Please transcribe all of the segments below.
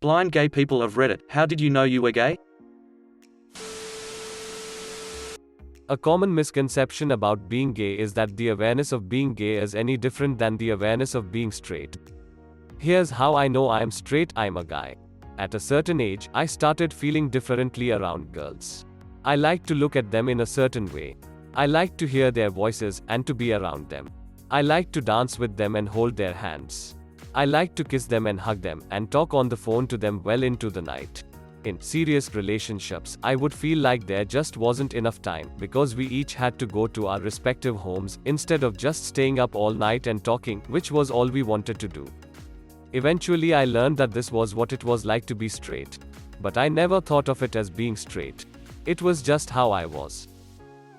Blind gay people of Reddit, how did you know you were gay? A common misconception about being gay is that the awareness of being gay is any different than the awareness of being straight. Here's how I know I'm straight: I'm a guy. At a certain age, I started feeling differently around girls. I like to look at them in a certain way. I like to hear their voices and to be around them. I like to dance with them and hold their hands. I like to kiss them and hug them and talk on the phone to them well into the night. In serious relationships, I would feel like there just wasn't enough time because we each had to go to our respective homes instead of just staying up all night and talking, which was all we wanted to do. Eventually, I learned that this was what it was like to be straight. But I never thought of it as being straight. It was just how I was.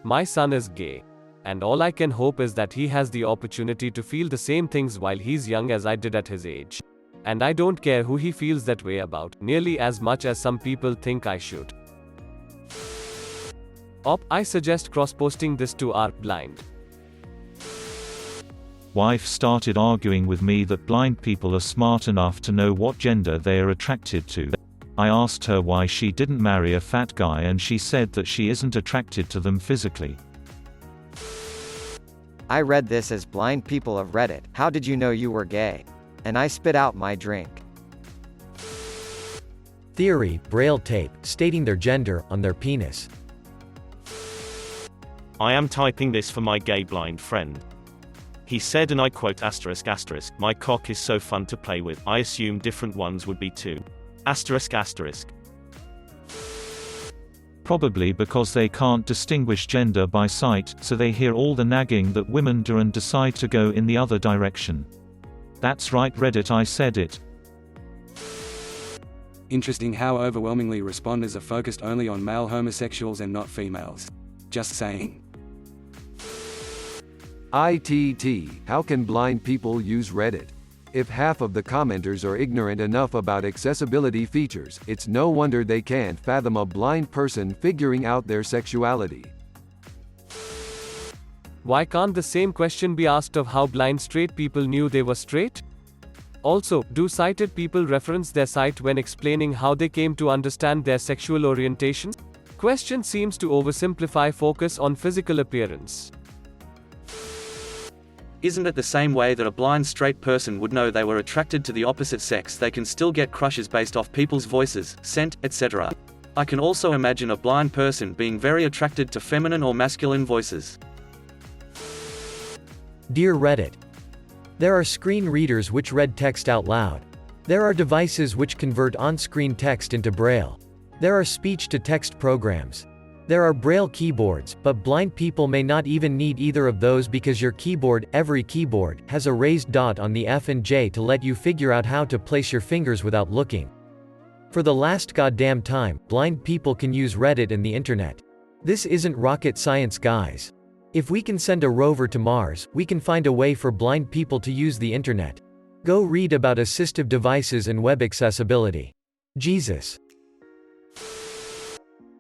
My son is gay. And all I can hope is that he has the opportunity to feel the same things while he's young as I did at his age. And I don't care who he feels that way about, nearly as much as some people think I should. I suggest cross-posting this to our blind wife started arguing with me that blind people are smart enough to know what gender they are attracted to. I asked her why she didn't marry a fat guy and she said that she isn't attracted to them physically. I read this as blind people of Reddit, how did you know you were gay? And I spit out my drink. Theory, braille tape, stating their gender, on their penis. I am typing this for my gay blind friend. He said, and I quote, asterisk asterisk, my cock is so fun to play with, I assume different ones would be too. Asterisk asterisk. Probably because they can't distinguish gender by sight, so they hear all the nagging that women do and decide to go in the other direction. That's right, Reddit, I said it. Interesting how overwhelmingly responders are focused only on male homosexuals and not females. Just saying. ITT, how can blind people use Reddit? If half of the commenters are ignorant enough about accessibility features, it's no wonder they can't fathom a blind person figuring out their sexuality. Why can't the same question be asked of how blind straight people knew they were straight? Also, do sighted people reference their sight when explaining how they came to understand their sexual orientation? Question seems to oversimplify focus on physical appearance. Isn't it the same way that a blind straight person would know they were attracted to the opposite sex? They can still get crushes based off people's voices, scent, etc. I can also imagine a blind person being very attracted to feminine or masculine voices. Dear Reddit, there are screen readers which read text out loud. There are devices which convert on-screen text into braille. There are speech-to-text programs. There are braille keyboards, but blind people may not even need either of those because your keyboard, every keyboard, has a raised dot on the F and J to let you figure out how to place your fingers without looking. For the last goddamn time, blind people can use Reddit and the internet. This isn't rocket science, guys. If we can send a rover to Mars, we can find a way for blind people to use the internet. Go read about assistive devices and web accessibility. Jesus.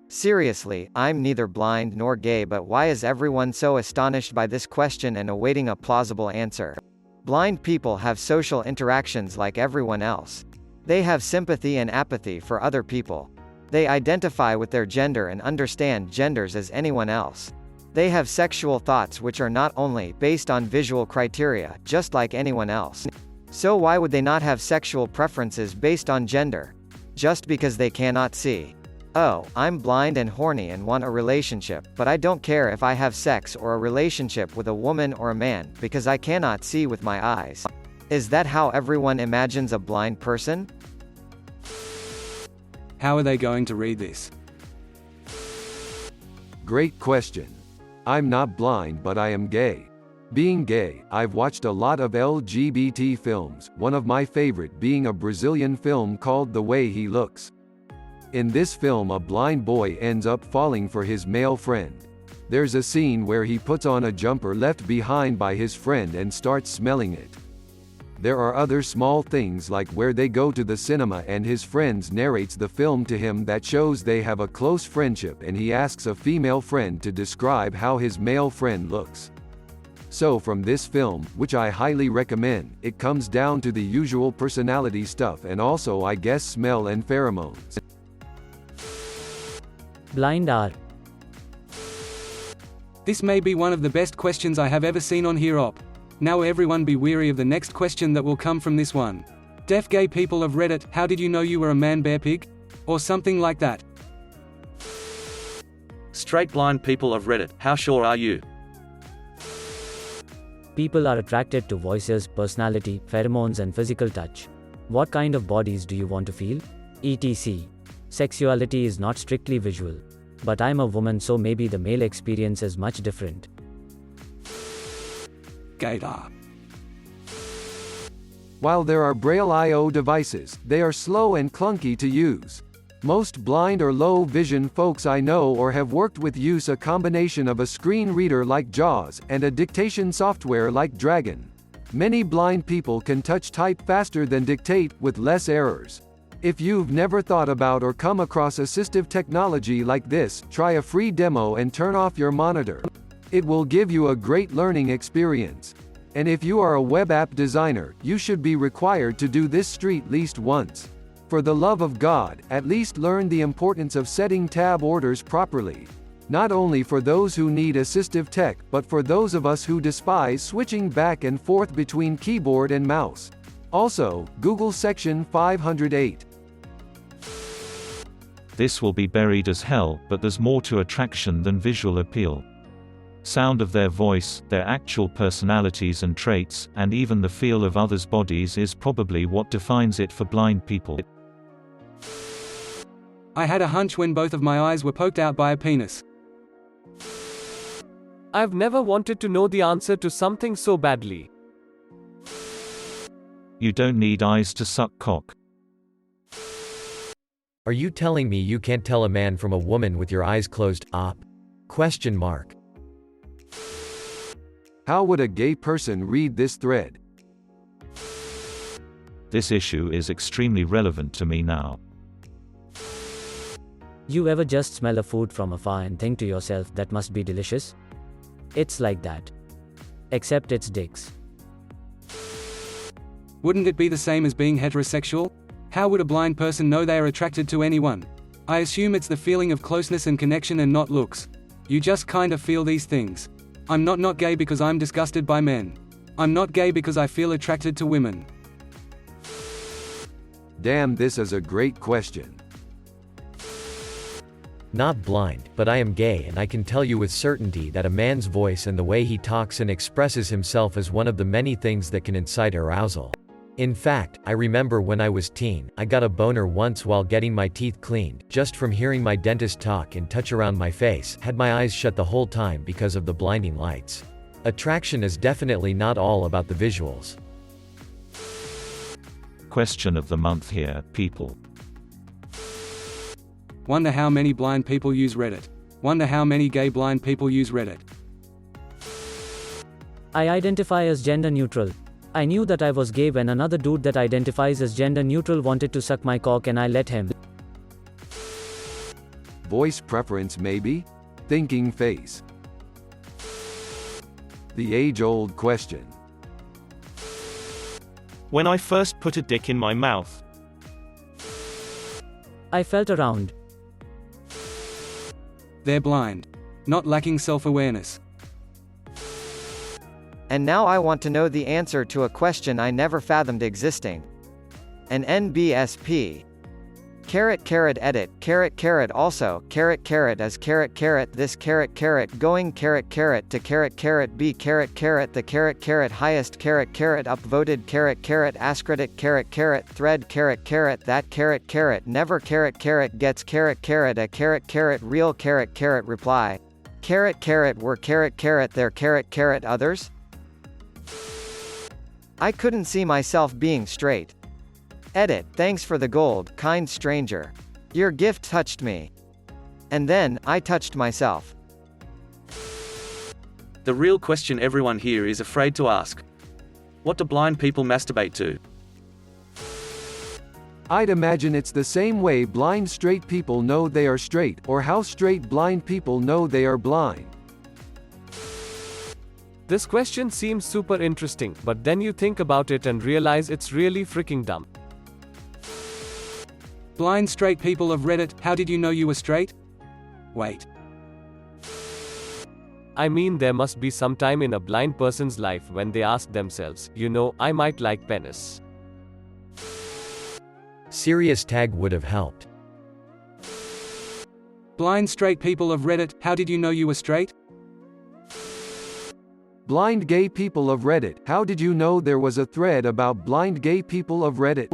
Seriously, I'm neither blind nor gay, but why is everyone so astonished by this question and awaiting a plausible answer? Blind people have social interactions like everyone else. They have sympathy and apathy for other people. They identify with their gender and understand genders as anyone else. They have sexual thoughts which are not only based on visual criteria, just like anyone else. So why would they not have sexual preferences based on gender? Just because they cannot see. Oh, I'm blind and horny and want a relationship, but I don't care if I have sex or a relationship with a woman or a man, because I cannot see with my eyes. Is that how everyone imagines a blind person? How are they going to read this? Great question. I'm not blind, but I am gay. Being gay, I've watched a lot of LGBT films, one of my favorite being a Brazilian film called The Way He Looks. In this film, a blind boy ends up falling for his male friend. There's a scene where he puts on a jumper left behind by his friend and starts smelling it. There are other small things like where they go to the cinema and his friends narrates the film to him that shows they have a close friendship, and he asks a female friend to describe how his male friend looks. So from this film, which I highly recommend, it comes down to the usual personality stuff and also I guess smell and pheromones. Blind are. This may be one of the best questions I have ever seen on Here Op. Now everyone be wary of the next question that will come from this one. Deaf gay people of Reddit, how did you know you were a man bear pig? Or something like that. Straight blind people of Reddit, how sure are you? People are attracted to voices, personality, pheromones and physical touch. What kind of bodies do you want to feel? etc. Sexuality is not strictly visual. But I'm a woman, so maybe the male experience is much different. Gaydar. While there are Braille I/O devices, they are slow and clunky to use. Most blind or low vision folks I know or have worked with use a combination of a screen reader like JAWS and a dictation software like Dragon. Many blind people can touch type faster than dictate, with less errors. If you've never thought about or come across assistive technology like this, try a free demo and turn off your monitor. It will give you a great learning experience. And if you are a web app designer, you should be required to do this at least once. For the love of God, at least learn the importance of setting tab orders properly. Not only for those who need assistive tech, but for those of us who despise switching back and forth between keyboard and mouse. Also, Google Section 508. This will be buried as hell, but there's more to attraction than visual appeal. Sound of their voice, their actual personalities and traits, and even the feel of others' bodies is probably what defines it for blind people. I had a hunch when both of my eyes were poked out by a penis. I've never wanted to know the answer to something so badly. You don't need eyes to suck cock. Are you telling me you can't tell a man from a woman with your eyes closed? Question mark. How would a gay person read this thread? This issue is extremely relevant to me now. You ever just smell a food from afar and think to yourself, that must be delicious? It's like that. Except it's dicks. Wouldn't it be the same as being heterosexual? How would a blind person know they are attracted to anyone? I assume it's the feeling of closeness and connection and not looks. You just kinda feel these things. I'm not gay because I'm disgusted by men. I'm not gay because I feel attracted to women. Damn, this is a great question. Not blind, but I am gay, and I can tell you with certainty that a man's voice and the way he talks and expresses himself is one of the many things that can incite arousal. In fact, I remember when I was teen, I got a boner once while getting my teeth cleaned, just from hearing my dentist talk and touch around my face, had my eyes shut the whole time because of the blinding lights. Attraction is definitely not all about the visuals. Question of the month here, people. Wonder how many blind people use Reddit. Wonder how many gay blind people use Reddit. I identify as gender neutral. I knew that I was gay when another dude that identifies as gender neutral wanted to suck my cock and I let him. Voice preference maybe? Thinking face. The age-old question. When I first put a dick in my mouth. I felt around. They're blind. Not lacking self-awareness. And now I want to know the answer to a question I never fathomed existing. An NBSP. Edit, also, is this, going, to, be, the, highest, upvoted, askReddit, thread, that, never, gets, a, real, reply. Were, there, others? I couldn't see myself being straight. Edit, thanks for the gold, kind stranger. Your gift touched me. And then, I touched myself. The real question everyone here is afraid to ask. What do blind people masturbate to? I'd imagine it's the same way blind straight people know they are straight, or how straight blind people know they are blind. This question seems super interesting, but then you think about it and realize it's really freaking dumb. Blind straight people of Reddit, how did you know you were straight? Wait. I mean, there must be some time in a blind person's life when they ask themselves, I might like penis. Serious tag would have helped. Blind straight people of Reddit, how did you know you were straight? Blind gay people of Reddit, how did you know there was a thread about blind gay people of Reddit?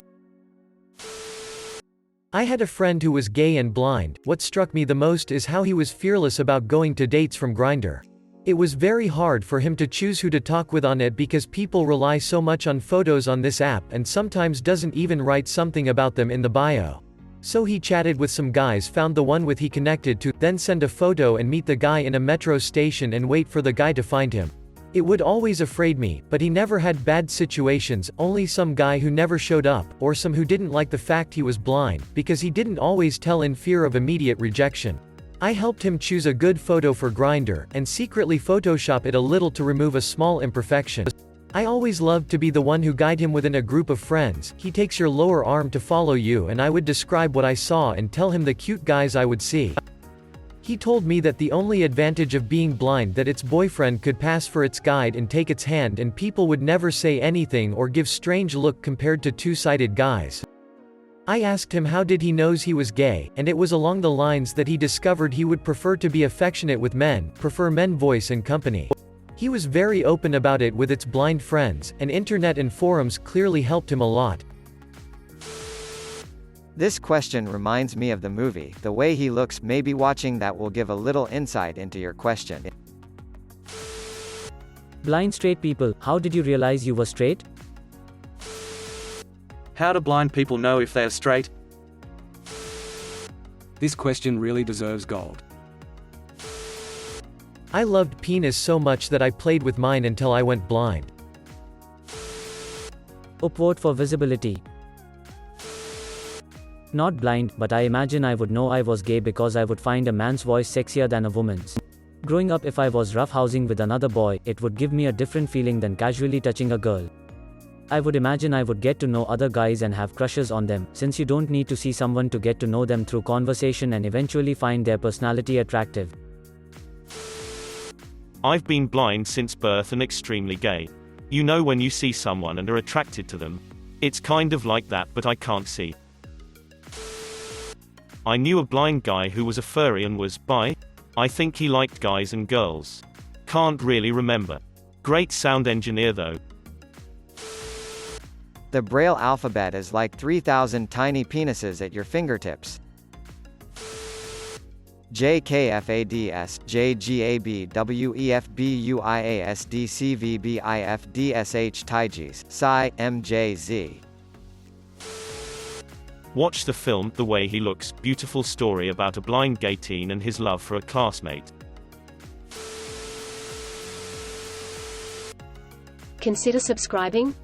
I had a friend who was gay and blind. What struck me the most is how he was fearless about going to dates from Grindr. It was very hard for him to choose who to talk with on it because people rely so much on photos on this app and sometimes doesn't even write something about them in the bio. So he chatted with some guys, found the one with he connected to, then send a photo and meet the guy in a metro station and wait for the guy to find him. It would always afraid me, but he never had bad situations, only some guy who never showed up, or some who didn't like the fact he was blind, because he didn't always tell in fear of immediate rejection. I helped him choose a good photo for Grindr, and secretly Photoshop it a little to remove a small imperfection. I always loved to be the one who guide him within a group of friends. He takes your lower arm to follow you and I would describe what I saw and tell him the cute guys I would see. He told me that the only advantage of being blind that its boyfriend could pass for its guide and take its hand and people would never say anything or give strange look compared to two-sided guys. I asked him how did he knows he was gay, and it was along the lines that he discovered he would prefer to be affectionate with men, prefer men voice and company. He was very open about it with its blind friends, and internet and forums clearly helped him a lot. This question reminds me of the movie, The Way He Looks. Maybe watching that will give a little insight into your question. Blind straight people, how did you realize you were straight? How do blind people know if they are straight? This question really deserves gold. I loved penis so much that I played with mine until I went blind. Upvote for visibility. Not blind, but I imagine I would know I was gay because I would find a man's voice sexier than a woman's. Growing up, if I was roughhousing with another boy, it would give me a different feeling than casually touching a girl. I would imagine I would get to know other guys and have crushes on them, since you don't need to see someone to get to know them through conversation and eventually find their personality attractive. I've been blind since birth and extremely gay. You know when you see someone and are attracted to them. It's kind of like that, but I can't see. I knew a blind guy who was a furry and was bi. I think he liked guys and girls. Can't really remember. Great sound engineer though. The Braille alphabet is like 3,000 tiny penises at your fingertips. JKFADS, JGABWEFBUIASDCVBIFDSH Tigis, Psi, MJZ. Watch the film, The Way He Looks, beautiful story about a blind gay teen and his love for a classmate. Consider subscribing.